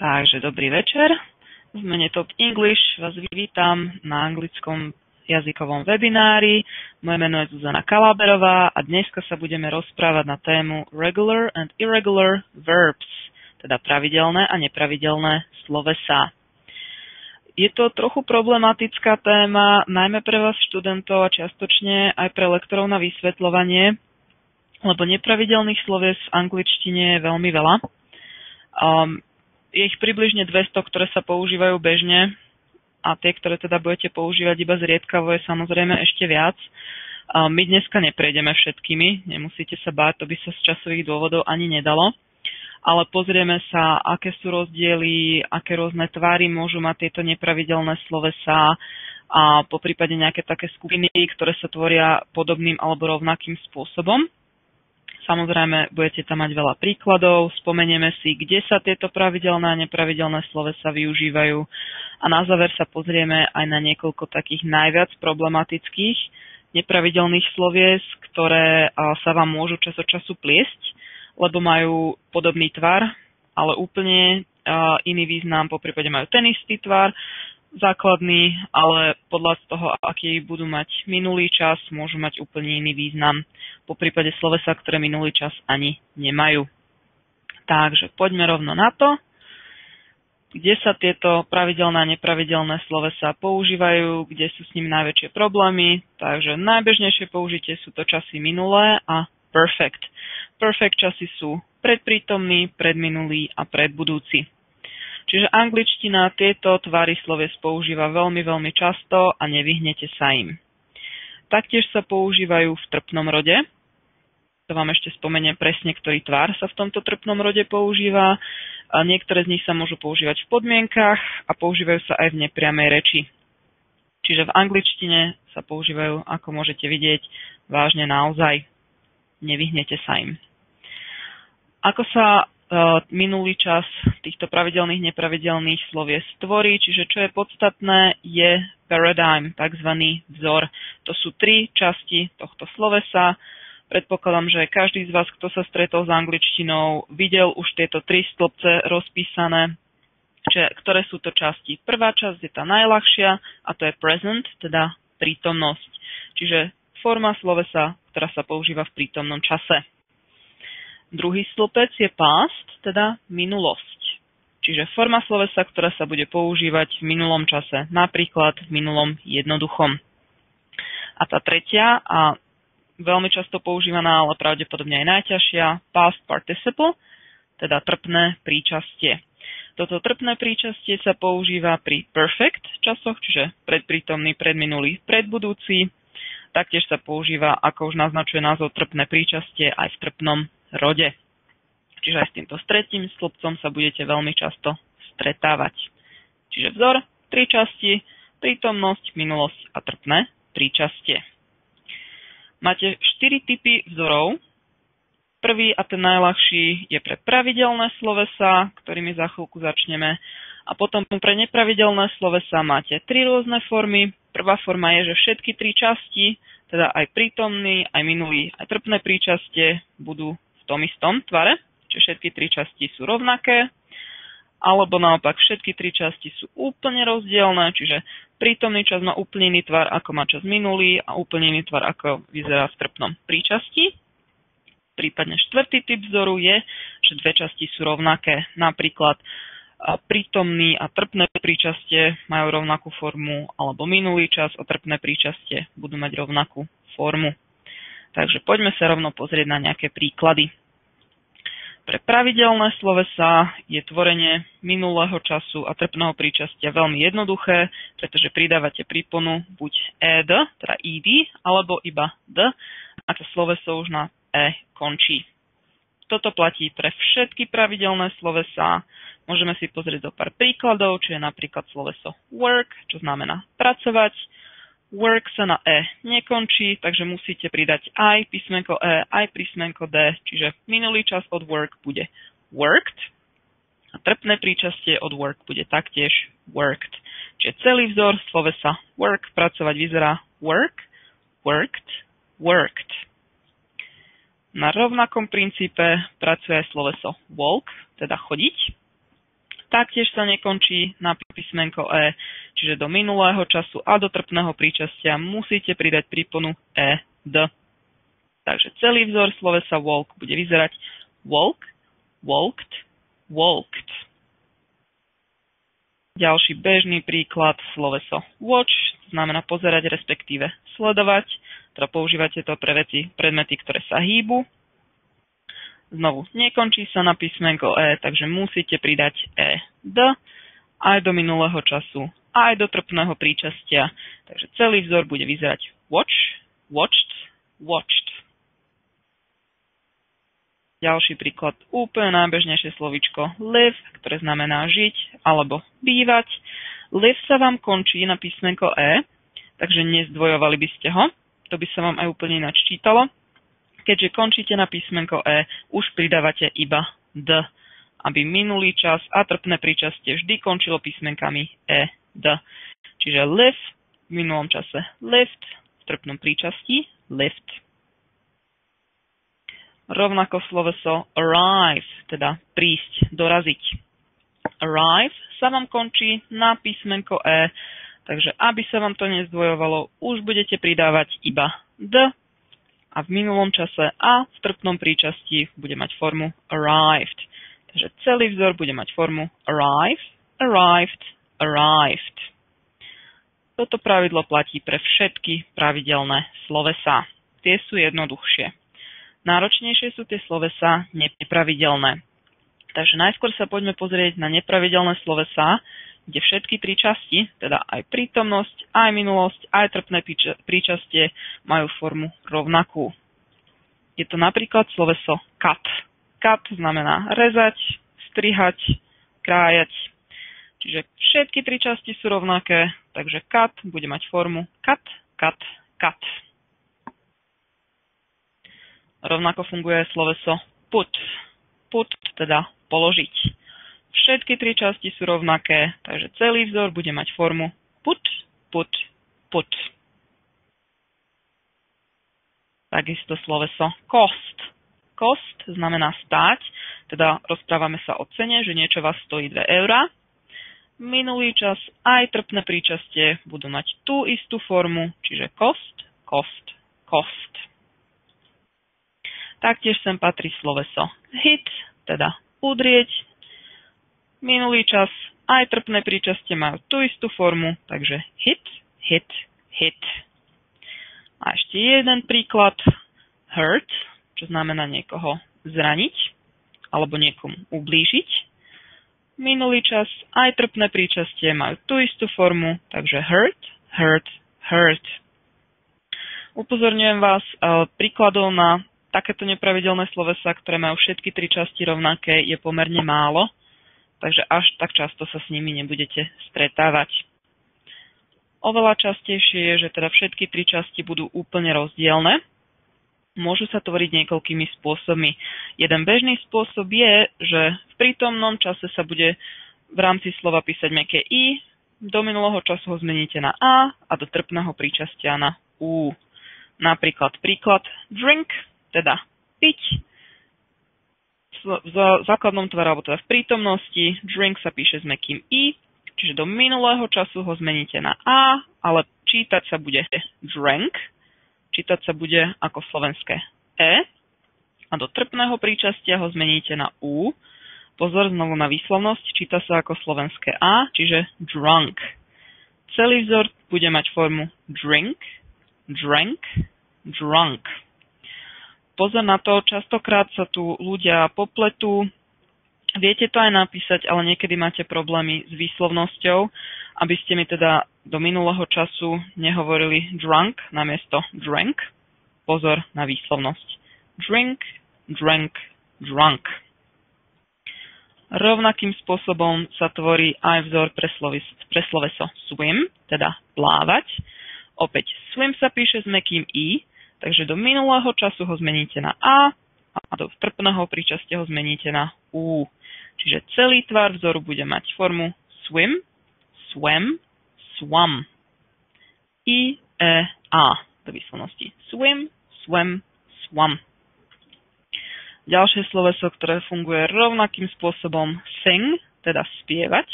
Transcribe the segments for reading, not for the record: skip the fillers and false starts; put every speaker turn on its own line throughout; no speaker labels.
Takže dobrý večer. V mene Top English vás vítam na anglickom jazykovom webinári. Moje meno je Zuzana Kalaberová a dneska sa budeme rozprávať na tému Regular and Irregular Verbs, teda pravidelné a nepravidelné slovesá. Je to trochu problematická téma, najmä pre vás študentov a čiastočne aj pre lektorov na vysvetľovanie, lebo nepravidelných slovies v angličtine je veľmi veľa. Je ich približne 200, ktoré sa používajú bežne a tie, ktoré teda budete používať iba zriedkavo, je samozrejme ešte viac. My dneska neprejdeme všetkými, nemusíte sa báť, to by sa z časových dôvodov ani nedalo, ale pozrieme sa, aké sú rozdiely, aké rôzne tvary môžu mať tieto nepravidelné slovesá a poprípade nejaké také skupiny, ktoré sa tvoria podobným alebo rovnakým spôsobom. Samozrejme, budete tam mať veľa príkladov, spomenieme si, kde sa tieto pravidelné a nepravidelné slovesá využívajú a na záver sa pozrieme aj na niekoľko takých najviac problematických nepravidelných slovies, ktoré sa vám môžu čas od času pliesť, lebo majú podobný tvar, ale úplne iný význam, poprípade majú ten istý tvar, základný, ale podľa toho, aký budú mať minulý čas, môžu mať úplne iný význam. Po prípade slovesa, ktoré minulý čas ani nemajú. Takže poďme rovno na to, kde sa tieto pravidelné a nepravidelné slovesá používajú, kde sú s nimi najväčšie problémy. Takže najbežnejšie použitie sú to časy minulé a perfect. Perfect časy sú predprítomný, predminulý a predbudúci. Čiže angličtina tieto tvary slovies používa veľmi, veľmi často a nevyhnete sa im. Taktiež sa používajú v trpnom rode. To vám ešte spomeniem presne, ktorý tvar sa v tomto trpnom rode používa. A niektoré z nich sa môžu používať v podmienkach a používajú sa aj v nepriamej reči. Čiže v angličtine sa používajú, ako môžete vidieť, vážne naozaj. Nevyhnete sa im. Ako sa minulý čas týchto pravidelných, nepravidelných slovies tvorí, čiže čo je podstatné, je paradigm, takzvaný vzor. To sú 3 časti tohto slovesa. Predpokladám, že každý z vás, kto sa stretol s angličtinou, videl už tieto 3 stĺpce rozpísané, ktoré sú to časti. Prvá časť je tá najľahšia a to je present, teda prítomnosť. Čiže forma slovesa, ktorá sa používa v prítomnom čase. Druhý stĺpec je past, teda minulosť. Čiže forma slovesa, ktorá sa bude používať v minulom čase, napríklad v minulom jednoduchom. A tá tretia a veľmi často používaná, ale pravdepodobne aj najťažšia, past participle, teda trpné príčastie. Toto trpné príčastie sa používa pri perfect časoch, čiže predprítomný, predminulý, predbudúci. Taktiež sa používa, ako už naznačuje názov, trpné príčastie aj v trpnom rode. Čiže aj s týmto tretím stĺpcom sa budete veľmi často stretávať. Čiže vzor, 3 časti, prítomnosť, minulosť a trpné príčastie. Máte 4 typy vzorov. Prvý a ten najľahší je pre pravidelné slovesá, ktorými za chvíľku začneme. A potom pre nepravidelné slovesá máte 3 rôzne formy. Prvá forma je, že všetky 3 časti, teda aj prítomný, aj minulý, aj trpné príčastie budú v tom istom tvare, čiže všetky 3 časti sú rovnaké, alebo naopak všetky 3 časti sú úplne rozdielne, čiže prítomný čas má úplne iný tvar, ako má čas minulý a úplne iný tvar, ako vyzerá v trpnom príčasti. Prípadne štvrtý typ vzoru je, že 2 časti sú rovnaké, napríklad prítomný a trpné príčastie majú rovnakú formu, alebo minulý čas a trpné príčastie budú mať rovnakú formu. Takže poďme sa rovno pozrieť na nejaké príklady. Pre pravidelné slovesá je tvorenie minulého času a trpného príčastia veľmi jednoduché, pretože pridávate príponu buď ed, teda ed, alebo iba d, ak sa sloveso už na e končí. Toto platí pre všetky pravidelné slovesá. Môžeme si pozrieť do pár príkladov, čo je napríklad sloveso work, čo znamená pracovať. Work sa na e nekončí, takže musíte pridať aj písmenko e, aj písmenko d, čiže minulý čas od work bude worked a trpné príčastie od work bude taktiež worked. Čiže celý vzor slovesa work, pracovať vyzerá work, worked, worked. Na rovnakom princípe pracuje aj sloveso walk, teda chodiť. Taktiež sa nekončí na písmenko E, čiže do minulého času a do trpného príčastia musíte pridať príponu ed. Takže celý vzor slovesa walk bude vyzerať walk, walked, walked. Ďalší bežný príklad sloveso watch znamená pozerať, respektíve sledovať. Teda používate to pre predmety, ktoré sa hýbu. Znovu, nekončí sa na písmenko E, takže musíte pridať ed aj do minulého času, aj do trpného príčastia. Takže celý vzor bude vyzerať watch, watched, watched. Ďalší príklad, úplne najbežnejšie slovíčko live, ktoré znamená žiť alebo bývať. Live sa vám končí na písmenko E, takže nezdvojovali by ste ho. To by sa vám aj úplne ináč čítalo. Keďže končíte na písmenko E, už pridávate iba d, aby minulý čas a trpné príčastie vždy končilo písmenkami E, d. Čiže live v minulom čase lift, v trpnom príčastí lift. Rovnako sloveso arrive, teda prísť, doraziť. Arrive sa vám končí na písmenko E, takže aby sa vám to nezdvojovalo, už budete pridávať iba d, a v minulom čase a v trpnom príčastí bude mať formu arrived. Takže celý vzor bude mať formu arrive, arrived, arrived. Toto pravidlo platí pre všetky pravidelné slovesá. Tie sú jednoduchšie. Náročnejšie sú tie slovesá nepravidelné. Takže najskôr sa poďme pozrieť na nepravidelné slovesá, kde všetky tri časti, teda aj prítomnosť, aj minulosť, aj trpné príčastie majú formu rovnakú. Je to napríklad sloveso cut. Cut znamená rezať, strihať, krájať. Čiže všetky tri časti sú rovnaké, takže cut bude mať formu cut, cut, cut. Rovnako funguje sloveso put. Put teda položiť. Všetky tri časti sú rovnaké, takže celý vzor bude mať formu put, put, put. Takisto sloveso cost. Cost znamená stáť, teda rozprávame sa o cene, že niečo vás stojí 2 eurá. Minulý čas aj trpné príčastie budú mať tú istú formu, čiže cost, cost, cost. Taktiež sem patrí sloveso hit, teda udrieť. Minulý čas aj trpné príčastie majú tú istú formu, takže hit, hit, hit. A ešte jeden príklad, hurt, čo znamená niekoho zraniť alebo niekomu ublížiť. Minulý čas aj trpné príčastie majú tú istú formu, takže hurt, hurt, hurt. Upozorňujem vás, príkladov na takéto nepravidelné slovesá, ktoré majú všetky tri časti rovnaké, je pomerne málo. Takže až tak často sa s nimi nebudete stretávať. Oveľa častejšie je, že teda všetky tri časti budú úplne rozdielne. Môžu sa tvoriť niekoľkými spôsobmi. Jeden bežný spôsob je, že v prítomnom čase sa bude v rámci slova písať mäkké i, do minulého času ho zmeníte na a do trpného príčastia na u. Napríklad príklad drink, teda piť. V základnom tvare, alebo teda v prítomnosti, drink sa píše s mäkkým i, čiže do minulého času ho zmeníte na a, ale čítať sa bude drank, čítať sa bude ako slovenské e, a do trpného príčastia ho zmeníte na u. Pozor znovu na výslovnosť, číta sa ako slovenské a, čiže drunk. Celý vzor bude mať formu drink, drank, drunk. Pozor na to, častokrát sa tu ľudia popletú. Viete to aj napísať, ale niekedy máte problémy s výslovnosťou, aby ste mi teda do minulého času nehovorili drunk namiesto drank. Pozor na výslovnosť. Drink, drank, drunk. Rovnakým spôsobom sa tvorí aj vzor pre sloveso swim, teda plávať. Opäť swim sa píše s mäkkým i, takže do minulého času ho zmeníte na a do trpného príčastia ho zmeníte na u. Čiže celý tvar vzoru bude mať formu swim, swam, swam. I, e, a do výslovnosti. Swim, swam, swam. Ďalšie sloveso, ktoré funguje rovnakým spôsobom, sing, teda spievať.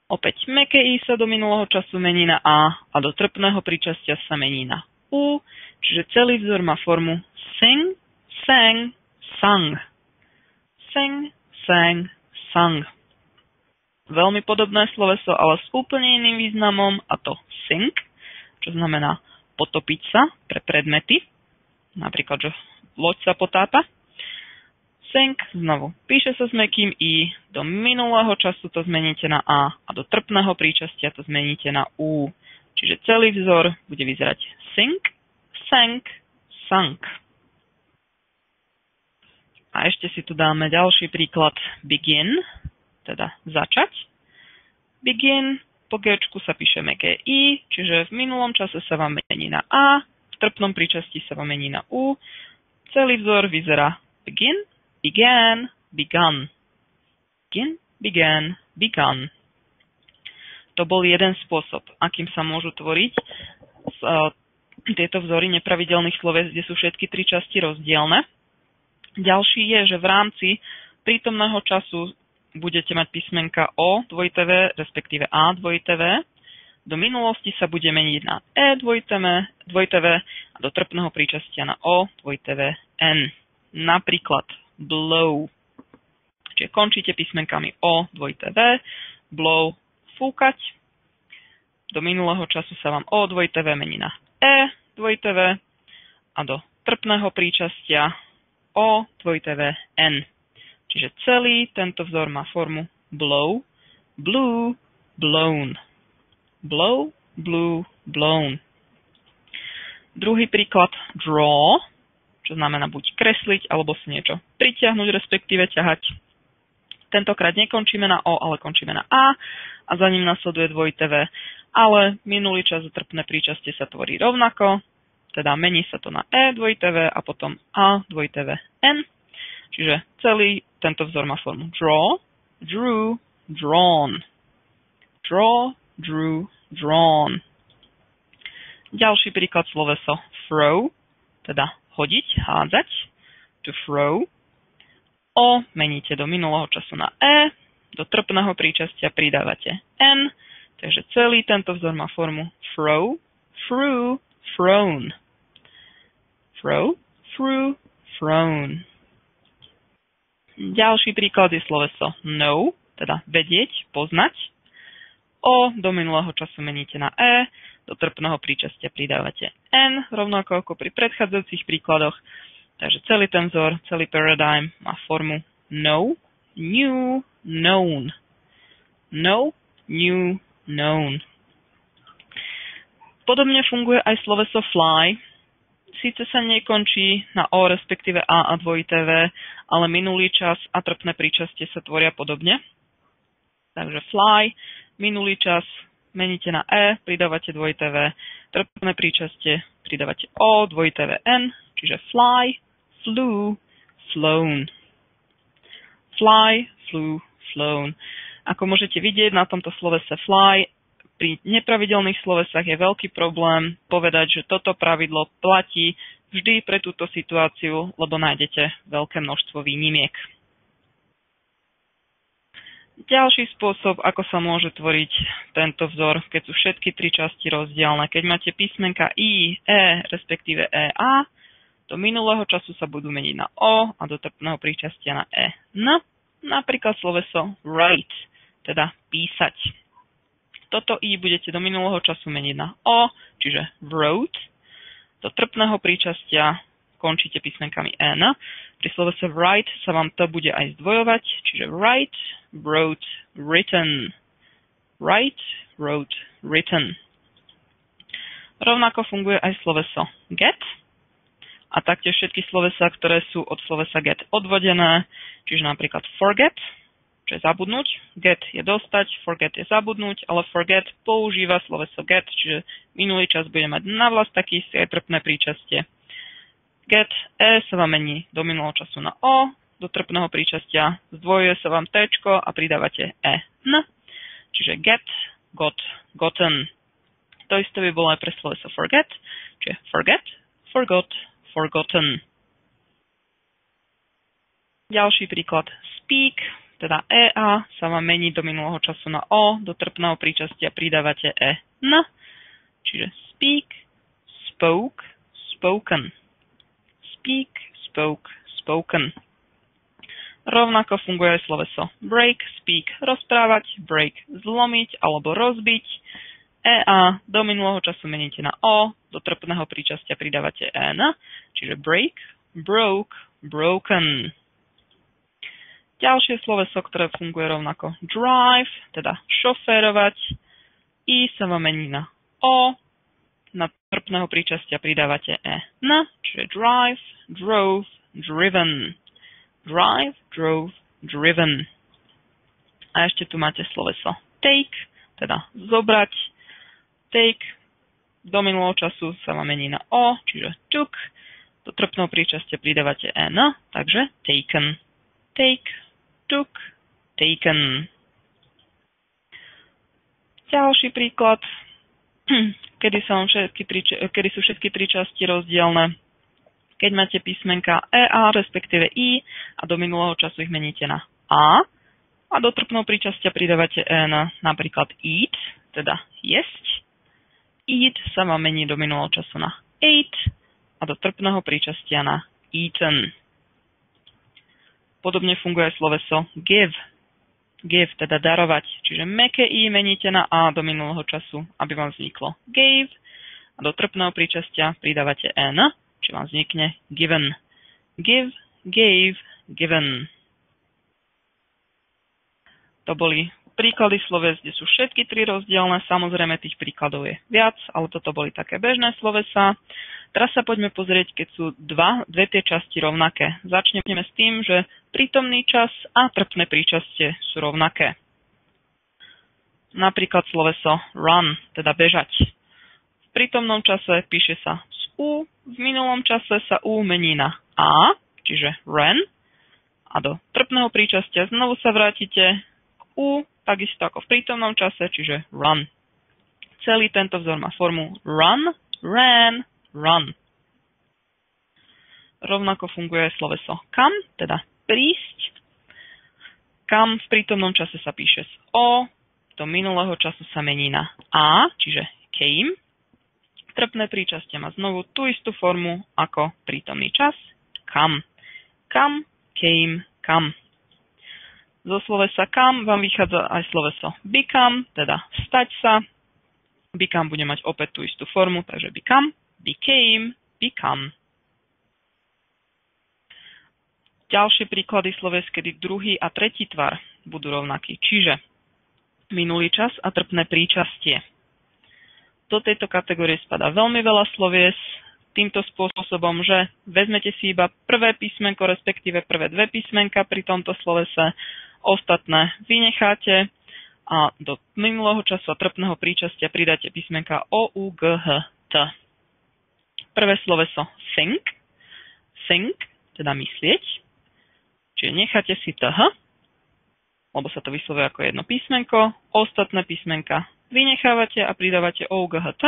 Opäť mäkké i sa do minulého času mení na a do trpného príčastia sa mení na u, čiže celý vzor má formu sing, sang, sung. Sing, sang, sung. Veľmi podobné sloveso, ale s úplne iným významom, a to sink, čo znamená potopiť sa pre predmety, napríklad, že loď sa potápa. Sink, znovu, píše sa s mäkkým i, do minulého času to zmeníte na a do trpného príčastia to zmeníte na u. Čiže celý vzor bude vyzerať sink, sank, sunk. A ešte si tu dáme ďalší príklad begin, teda začať. Begin, po G-čku sa píše mäkké i, čiže v minulom čase sa vám mení na a, v trpnom príčasti sa vám mení na u. Celý vzor vyzerá begin, began, begun. Begin, began, begun. To bol jeden spôsob, akým sa môžu tvoriť tieto vzory nepravidelných sloves, kde sú všetky tri časti rozdielne. Ďalší je, že v rámci prítomného času budete mať písmenka o dvojité v, respektíve a dvojité v. Do minulosti sa bude meniť na e dvojité v a do trpného príčastia na o dvojité v n. Napríklad blow. Čiže končíte písmenkami o dvojité v, blow, fúkať. Do minulého času sa vám o dvojité v mení na e dvojité v a do trpného príčastia o dvojité v n. Čiže celý tento vzor má formu blow, blew, blown. Blow, blew, blown. Druhý príklad draw, čo znamená buď kresliť, alebo si niečo pritiahnuť, respektíve ťahať. Tentokrát nekončíme na o, ale končíme na a za ním nasleduje dvojité v, ale minulý čas a trpné príčastie sa tvorí rovnako, teda mení sa to na e dvojité v a potom a dvojité v n. Čiže celý tento vzor má formu draw, drew, drawn. Draw, drew, drawn. Ďalší príklad sloveso throw, teda hodiť, hádzať. To throw. O meníte do minulého času na e, do trpného príčastia pridávate n, takže celý tento vzor má formu throw, threw, thrown. Throw, threw, thrown. Ďalší príklad je sloveso know, teda vedieť, poznať. O do minulého času meníte na e, do trpného príčastia pridávate n, rovnako ako pri predchádzajúcich príkladoch. Takže celý ten vzor, celý paradigm má formu know, new, known. Know, new, known. Podobne funguje aj sloveso fly. Síce sa nekončí na o, respektíve a dvojité v, ale minulý čas a trpné príčastie sa tvoria podobne. Takže fly, minulý čas meníte na e, pridávate dvojité v, trpné príčastie pridávate o, dvojité v n, čiže fly, flew, flown. Fly, flew, flown. Ako môžete vidieť na tomto slovese fly, pri nepravidelných slovesách je veľký problém povedať, že toto pravidlo platí vždy pre túto situáciu, lebo nájdete veľké množstvo výnimiek. Ďalší spôsob, ako sa môže tvoriť tento vzor, keď sú všetky tri časti rozdielne. Keď máte písmenka i, e, respektíve e, a, do minulého času sa budú meniť na o a do trpného príčastia na e, n. Napríklad sloveso write, teda písať. Toto i budete do minulého času meniť na o, čiže wrote. Do trpného príčastia končíte písmenkami n. Pri slovese write sa vám to bude aj zdvojovať, čiže write, wrote, written. Write, wrote, written. Rovnako funguje aj sloveso get. A taktiež všetky slovesá, ktoré sú od slovesa get odvodené, čiže napríklad forget, čo je zabudnúť, get je dostať, forget je zabudnúť, ale forget používa sloveso get, čiže minulý čas bude mať navlast taký istý aj trpné príčastie. Get, e sa vám mení do minulého času na o, do trpného príčastia zdvojuje sa vám t a pridávate e, n, čiže get, got, gotten. To isté by bolo aj pre sloveso forget, čiže forget, forgot, forgotten. Ďalší príklad speak, teda EA sa vám mení do minulého času na O, do trpného príčastia pridávate EN, čiže speak, spoke, spoken. Speak, spoke, spoken. Rovnako funguje aj sloveso break, speak, rozprávať, break, zlomiť alebo rozbiť. EA do minulého času meníte na O, do trpného príčastia pridávate EN, čiže break, broke, broken. Ďalšie sloveso, ktoré funguje rovnako drive, teda šoférovať. I sa vám mení na O, na trpného príčastia pridávate EN, čiže drive, drove, driven. Drive, drove, driven. A ešte tu máte sloveso take, teda zobrať. Take do minulého času sa vám mení na O, čiže took. Do trpného príčastia pridávate EN, takže taken. Take, took, taken. Ďalší príklad, kedy sú všetky tri časti rozdielne. Keď máte písmenka EA, respektíve I, a do minulého času ich meníte na a do trpného príčastia pridávate EN, napríklad eat, teda jesť. Eat sa vám mení do minulého času na ate a do trpného príčastia na eaten. Podobne funguje sloveso give. Give, teda darovať. Čiže mäkké I meníte na A do minulého času, aby vám vzniklo gave. A do trpného príčastia pridávate N, či vám vznikne given. Give, gave, given. To boli príklady sloves, kde sú všetky tri rozdielne. Samozrejme, tých príkladov je viac, ale toto boli také bežné slovesá. Teraz sa poďme pozrieť, keď sú dve tie časti rovnaké. Začneme s tým, že prítomný čas a trpné príčastie sú rovnaké. Napríklad sloveso run, teda bežať. V prítomnom čase píše sa z U, v minulom čase sa U mení na A, čiže ran. A do trpného príčastia znovu sa vrátite k U, takisto ako v prítomnom čase, čiže run. Celý tento vzor má formu run, ran, run. Rovnako funguje aj sloveso come, teda prísť. Come v prítomnom čase sa píše z O, do minulého času sa mení na A, čiže came. Trpné príčastie má znovu tú istú formu ako prítomný čas, come. Come, came, come. Zo slovesa come vám vychádza aj sloveso become, teda stať sa. Become bude mať opäť tú istú formu, takže become, became, become. Ďalšie príklady sloves, kedy druhý a tretí tvar budú rovnakí, čiže minulý čas a trpné príčastie. Do tejto kategórie spadá veľmi veľa slovies týmto spôsobom, že vezmete si iba prvé písmenko, respektíve prvé dve písmenka pri tomto slovese, ostatné vynecháte a do minulého času a trpného príčastia pridáte písmenka O, U, G, H, T. Prvé sloveso think, think, teda myslieť, čiže necháte si TH, lebo sa to vyslovuje ako jedno písmenko, ostatné písmenka vynechávate a pridávate O, G, H, T,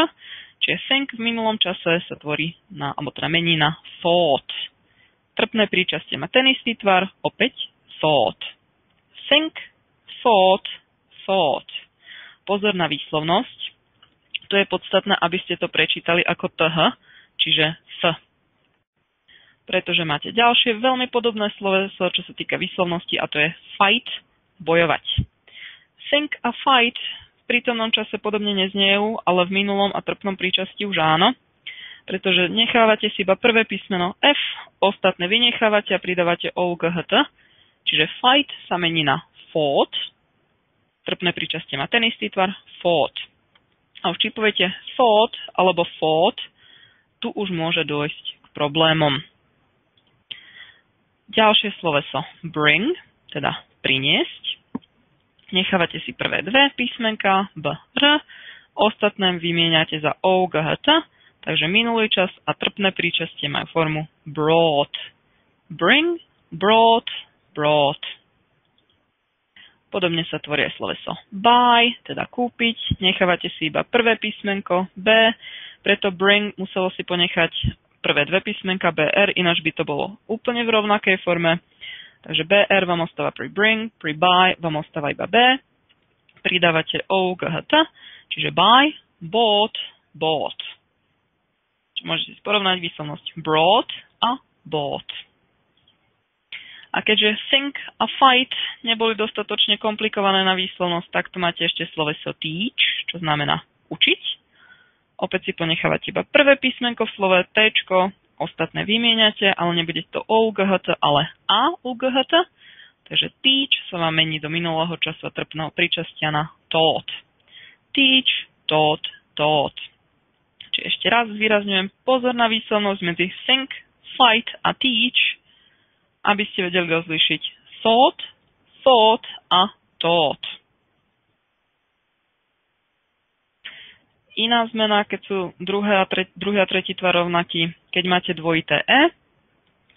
čiže think v minulom čase sa tvorí na, alebo teda mení na thought. Trpné príčastie má ten istý tvar, opäť thought. Think, thought, thought. Pozor na výslovnosť. To je podstatné, aby ste to prečítali ako TH, čiže F. Pretože máte ďalšie veľmi podobné sloveso, čo sa týka výslovnosti, a to je fight, bojovať. Think a fight v prítomnom čase podobne nezniejú, ale v minulom a trpnom príčasti už áno, pretože nechávate si iba prvé písmeno F, ostatné vynechávate a pridávate O, G, H, T, čiže fight sa mení na fought, trpné príčastie má ten istý tvar, fought. A už či poviete thought alebo fought, tu už môže dôjsť k problémom. Ďalšie sloveso bring, teda priniesť. Nechávate si prvé dve písmenka B, R, ostatné vymieňate za O, G, H, T, takže minulý čas a trpné príčastie majú formu brought. Bring, brought, brought. Podobne sa tvorí aj sloveso buy, teda kúpiť. Nechávate si iba prvé písmenko B, preto bring muselo si ponechať prvé dve písmenka BR, ináč by to bolo úplne v rovnakej forme. Takže BR vám ostáva pri bring, pri buy vám ostáva iba B. Pridávate OUGHT, čiže buy, bought, bought. Čiže môžete si porovnať výslovnosť brought a bought. A keďže think a fight neboli dostatočne komplikované na výslovnosť, tak tu máte ešte sloveso teach, čo znamená učiť. Opäť si ponechávate iba prvé písmenko v slove T-čko, ostatné vymieňate, ale nebude to OUGHT, ale AUGHT. Takže teach sa vám mení do minulého času a trpného príčastia na taught. Teach, taught, taught. Čiže ešte raz zvýrazňujem pozor na výslovnosť medzi think, fight a teach, aby ste vedeli rozlíšiť thought, thought a taught. Iná zmena, keď sú druhý a tretí tvar rovnaký, keď máte dvojité E,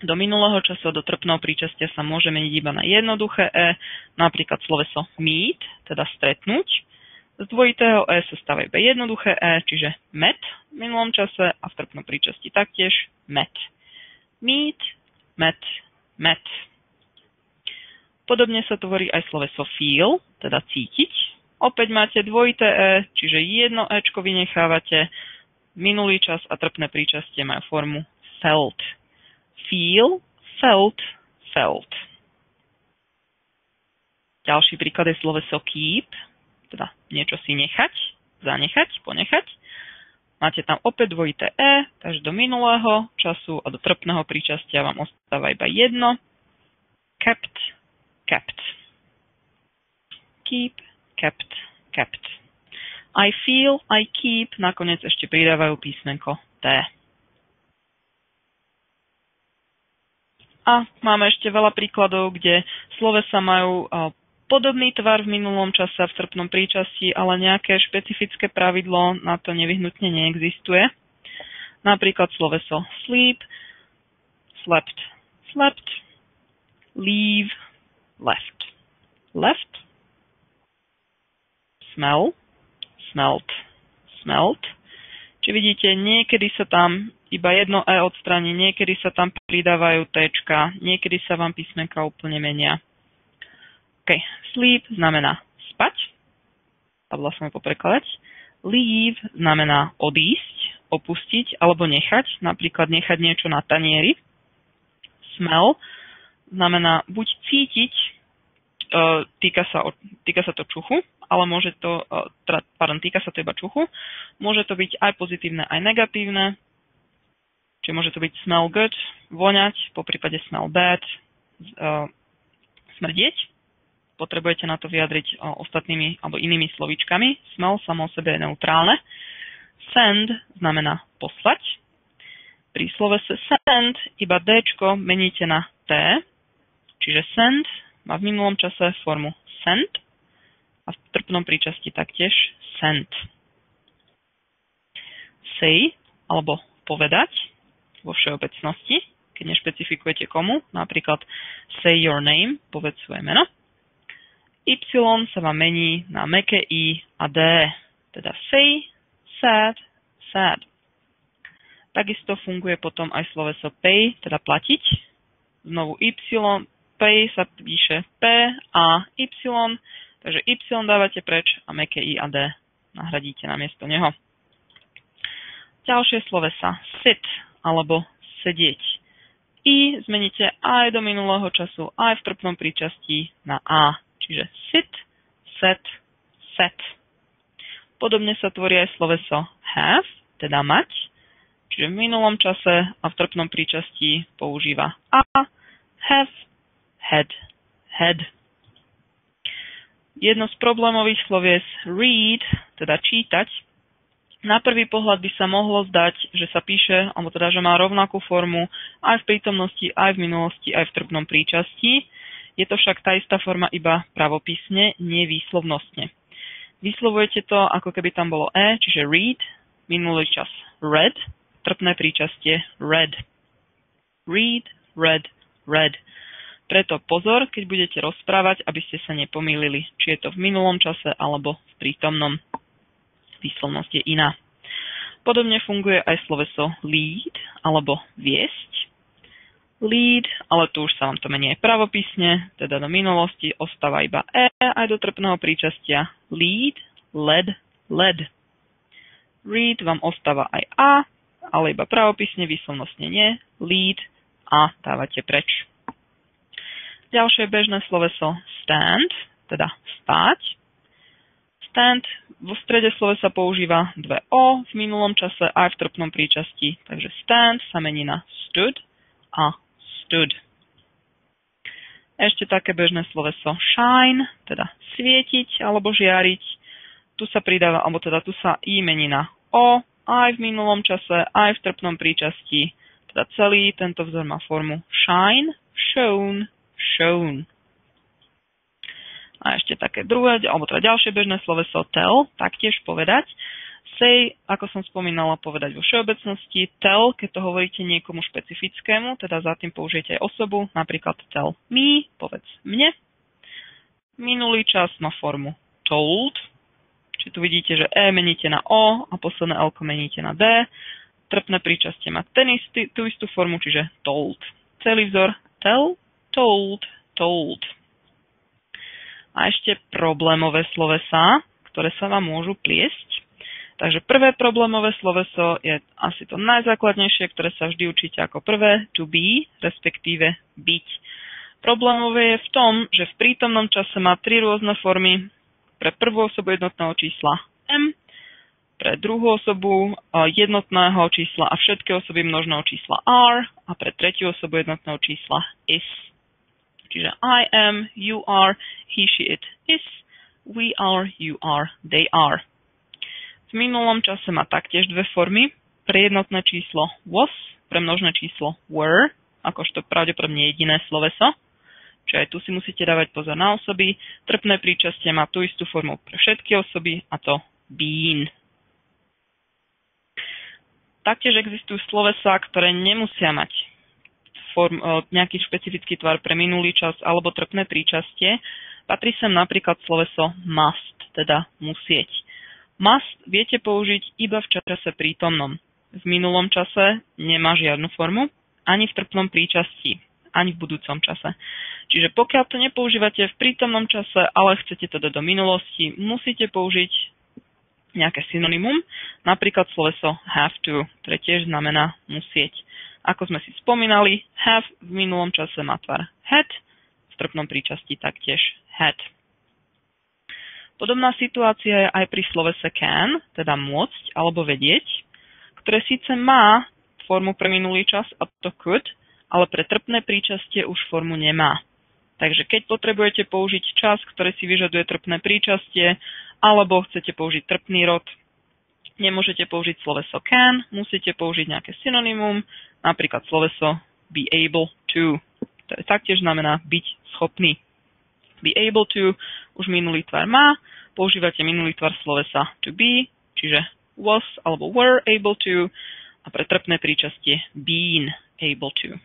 do minulého času do trpného príčastia sa môže meniť iba na jednoduché E, napríklad sloveso meet, teda stretnúť. Z dvojitého E sa stáva iba jednoduché E, čiže met v minulom čase a v trpnom príčasti taktiež met. Meet, met, met. Podobne sa tvorí aj sloveso feel, teda cítiť. Opäť máte dvojité E, čiže jedno Ečko vynechávate. Minulý čas a trpné príčastie majú formu felt. Feel, felt, felt. Ďalší príklad je sloveso keep, teda niečo si nechať, zanechať, ponechať. Máte tam opäť dvojité E, takže do minulého času a do trpného príčastia vám ostáva iba jedno. Kept, kept. Keep, kept, kept. I feel, I keep, nakoniec ešte pridávajú písmenko T. A máme ešte veľa príkladov, kde slovesa majú podobný tvar v minulom čase a v trpnom príčasti, ale nejaké špecifické pravidlo na to nevyhnutne neexistuje. Napríklad sloveso sleep, slept, slept, leave, left, left, smell, smelt, smelt. Čiže vidíte, niekedy sa tam iba jedno E odstráni, niekedy sa tam pridávajú T-čka, niekedy sa vám písmenka úplne menia. OK, sleep znamená spať, padla som ho poprekladať. Leave znamená odísť, opustiť alebo nechať, napríklad nechať niečo na tanieri. Smell znamená buď cítiť, týka sa to čuchu, ale môže to, týka sa to iba čuchu, môže to byť aj pozitívne, aj negatívne, čiže môže to byť smell good, voňať, po prípade smell bad, smrdieť. Potrebujete na to vyjadriť ostatnými alebo inými slovíčkami. Smell samo o sebe je neutrálne. Send znamená poslať. Pri slovese send iba D-čko meníte na T, čiže send má v minulom čase formu sent a v trpnom príčasti taktiež sent. Say alebo povedať vo všeobecnosti, keď nešpecifikujete komu, napríklad say your name, povedz svoje meno. Y sa vám mení na mäkké I a D, teda say, sad, sad. Takisto funguje potom aj sloveso pay, teda platiť. Znovu Y, pay sa píše P a Y, takže Y dávate preč a mäkké I a D nahradíte namiesto neho. Ďalšie slovesa sit alebo sedieť. I zmeníte aj do minulého času, aj v trpnom príčastí na A. Čiže sit, set, set. Podobne sa tvorí aj sloveso have, teda mať, čiže v minulom čase a v trpnom príčastí používa a, have, had, had. Jedno z problémových slovies read, teda čítať, na prvý pohľad by sa mohlo zdať, že sa píše, alebo teda, že má rovnakú formu aj v prítomnosti, aj v minulosti, aj v trpnom príčastí. Je to však tá istá forma iba pravopisne, nie výslovnostne. Vyslovujete to, ako keby tam bolo E, čiže read, minulý čas read, trpné príčastie read. Read, read, read. Preto pozor, keď budete rozprávať, aby ste sa nepomýlili, či je to v minulom čase alebo v prítomnom. Výslovnosť je iná. Podobne funguje aj sloveso lead alebo viesť. lead, ale tu už sa vám to mení aj pravopisne, teda do minulosti ostáva iba aj do trpného príčastia lead, led, led. Read vám ostáva aj ale iba pravopisne, výslovnostne nie, lead a dávate preč. Ďalšie bežné sloveso stand, teda stáť. Stand vo strede slovesa používa dve o v minulom čase aj v trpnom príčasti, takže stand sa mení na stood a stood. Ešte také bežné sloveso shine, teda svietiť alebo žiariť. Tu sa pridáva, alebo teda tu sa i mení na o aj v minulom čase, aj v trpnom príčasti. Teda celý tento vzor má formu shine, shone, shone. A ešte také druhé, alebo teda ďalšie bežné sloveso tell, taktiež povedať. Say, ako som spomínala, povedať vo všeobecnosti. Tell, keď to hovoríte niekomu špecifickému, teda za tým použijete aj osobu, napríklad tell me, povedz mne. Minulý čas má formu told, čiže tu vidíte, že meníte na o a posledné l-ko meníte na d. Trpné príčastie má tú istú formu, čiže told. Celý vzor tell, told, told. A ešte problémové slovesá, ktoré sa vám môžu pliesť. Takže prvé problémové sloveso je asi to najzákladnejšie, ktoré sa vždy učíte ako prvé, to be, respektíve byť. Problémové je v tom, že v prítomnom čase má tri rôzne formy. Pre prvú osobu jednotného čísla m, pre druhú osobu jednotného čísla a všetky osoby množného čísla r a pre tretiu osobu jednotného čísla is. Čiže I am, you are, he, she, it is, we are, you are, they are. V minulom čase má taktiež dve formy. Pre jednotné číslo was, pre množné číslo were, akožto pravdepodobne jediné sloveso. Čiže aj tu si musíte dávať pozor na osoby. Trpné príčastie má tú istú formu pre všetky osoby, a to been. Taktiež existujú slovesá, ktoré nemusia mať nejaký špecifický tvar pre minulý čas alebo trpné príčastie. Patrí sem napríklad sloveso must, teda musieť. Must viete použiť iba v čase prítomnom. V minulom čase nemá žiadnu formu, ani v trpnom príčastí, ani v budúcom čase. Čiže pokiaľ to nepoužívate v prítomnom čase, ale chcete to dať do minulosti, musíte použiť nejaké synonymum, napríklad sloveso have to, ktoré tiež znamená musieť. Ako sme si spomínali, have v minulom čase má tvar had, v trpnom príčasti taktiež had. Podobná situácia je aj pri slovese can, teda môcť alebo vedieť, ktoré síce má formu pre minulý čas, a to could, ale pre trpné príčastie už formu nemá. Takže keď potrebujete použiť čas, ktorý si vyžaduje trpné príčastie, alebo chcete použiť trpný rod, nemôžete použiť sloveso can, musíte použiť nejaké synonymum, napríklad sloveso be able to. To je taktiež znamená byť schopný. Be able to už minulý tvar má, používate minulý tvar slovesa to be, čiže was alebo were able to, a pre trpné príčastie been able to.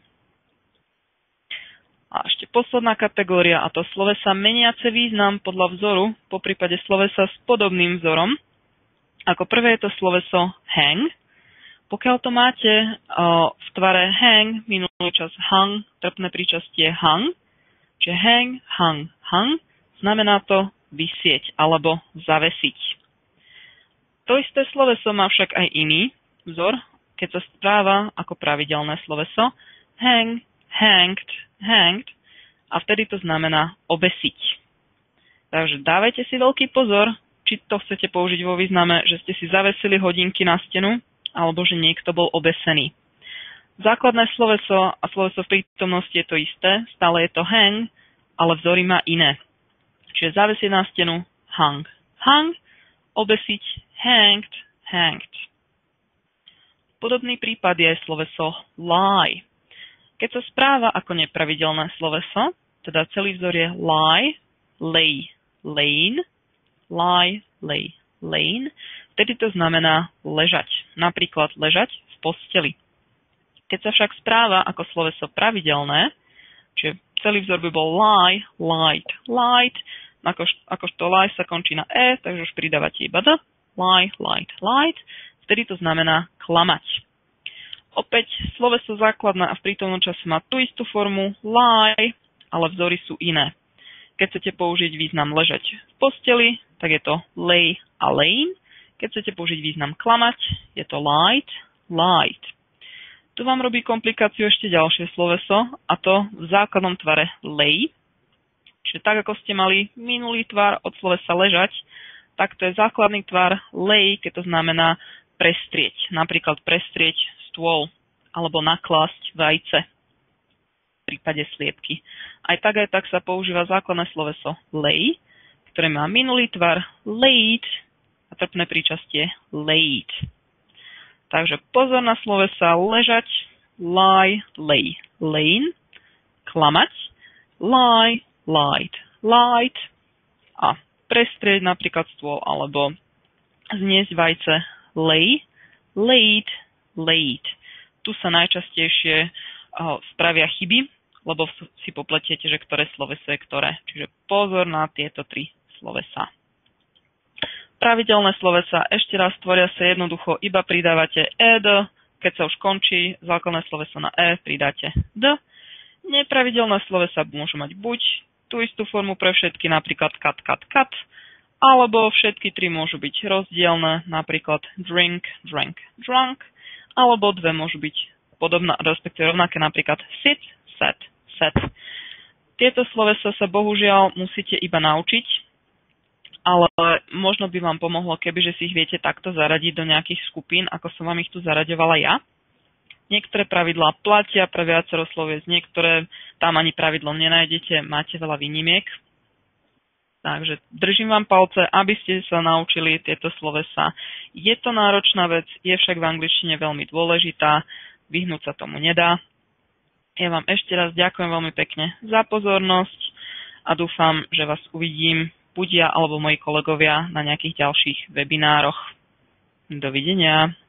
A ešte posledná kategória, a to slovesa meniace význam podľa vzoru, poprípade slovesa s podobným vzorom. Ako prvé je to sloveso hang. Pokiaľ to máte v tvare hang, minulý čas hung, trpné príčastie hung, čiže hang, hung, hung, znamená to visieť alebo zavesiť. To isté sloveso má však aj iný vzor, keď sa správa ako pravidelné sloveso hang, hanged, hanged, a vtedy to znamená obesiť. Takže dávajte si veľký pozor, či to chcete použiť vo význame, že ste si zavesili hodinky na stenu, alebo že niekto bol obesený. Základné sloveso a sloveso v prítomnosti je to isté, stále je to hang, ale vzory má iné. Čiže zavesiť na stenu hung, hung, obesiť hanged, hanged. Podobný prípad je aj sloveso lie. Keď sa správa ako nepravidelné sloveso, teda celý vzor je lie, lay, lain, lie, lay, lain, vtedy to znamená ležať. Napríklad ležať v posteli. Keď sa však správa ako sloveso pravidelné, čiže celý vzor by bol lie, light, light, akožto lie sa končí na e, takže už pridávate iba d, lie, light, light, vtedy to znamená klamať. Opäť sloveso základná a v prítomnom čase má tú istú formu lie, ale vzory sú iné. Keď chcete použiť význam ležať v posteli, tak je to lay a lain. Keď chcete použiť význam klamať, je to lied, lied. Tu vám robí komplikáciu ešte ďalšie sloveso, a to v základnom tvare lay. Čiže tak, ako ste mali minulý tvar od slovesa ležať, tak to je základný tvar lay, keď to znamená prestrieť. Napríklad prestrieť stôl alebo naklásť vajce v prípade sliepky. Aj tak sa používa základné sloveso lay, ktoré má minulý tvar laid a trpné príčastie laid. Takže pozor na slovesa ležať, lie, lay, lain, klamať, lie, lied, lied a prestrieť napríklad stôl alebo zniesť vajce lay, laid, laid. Tu sa najčastejšie spravia chyby, lebo si popletiete, že ktoré sloveso je ktoré. Čiže pozor na tieto tri slovesa. Pravidelné slovesa ešte raz tvoria sa jednoducho, iba pridávate ed, keď sa už končí základné sloveso na e, pridáte d. Nepravidelné slovesa môžu mať buď tú istú formu pre všetky, napríklad cut, cut, cut, alebo všetky tri môžu byť rozdielne, napríklad drink, drank, drunk, alebo dve môžu byť podobné, respektíve rovnaké, napríklad sit, sat, sat. Tieto slovesa sa bohužiaľ musíte iba naučiť, ale možno by vám pomohlo, kebyže si ich viete takto zaradiť do nejakých skupín, ako som vám ich tu zaraďovala ja. Niektoré pravidlá platia pre viacero sloviec, niektoré tam ani pravidlo nenájdete, máte veľa výnimiek. Takže držím vám palce, aby ste sa naučili tieto slovesa. Je to náročná vec, je však v angličtine veľmi dôležitá, vyhnúť sa tomu nedá. Ja vám ešte raz ďakujem veľmi pekne za pozornosť a dúfam, že vás uvidím buď ja alebo moji kolegovia na nejakých ďalších webinároch. Dovidenia.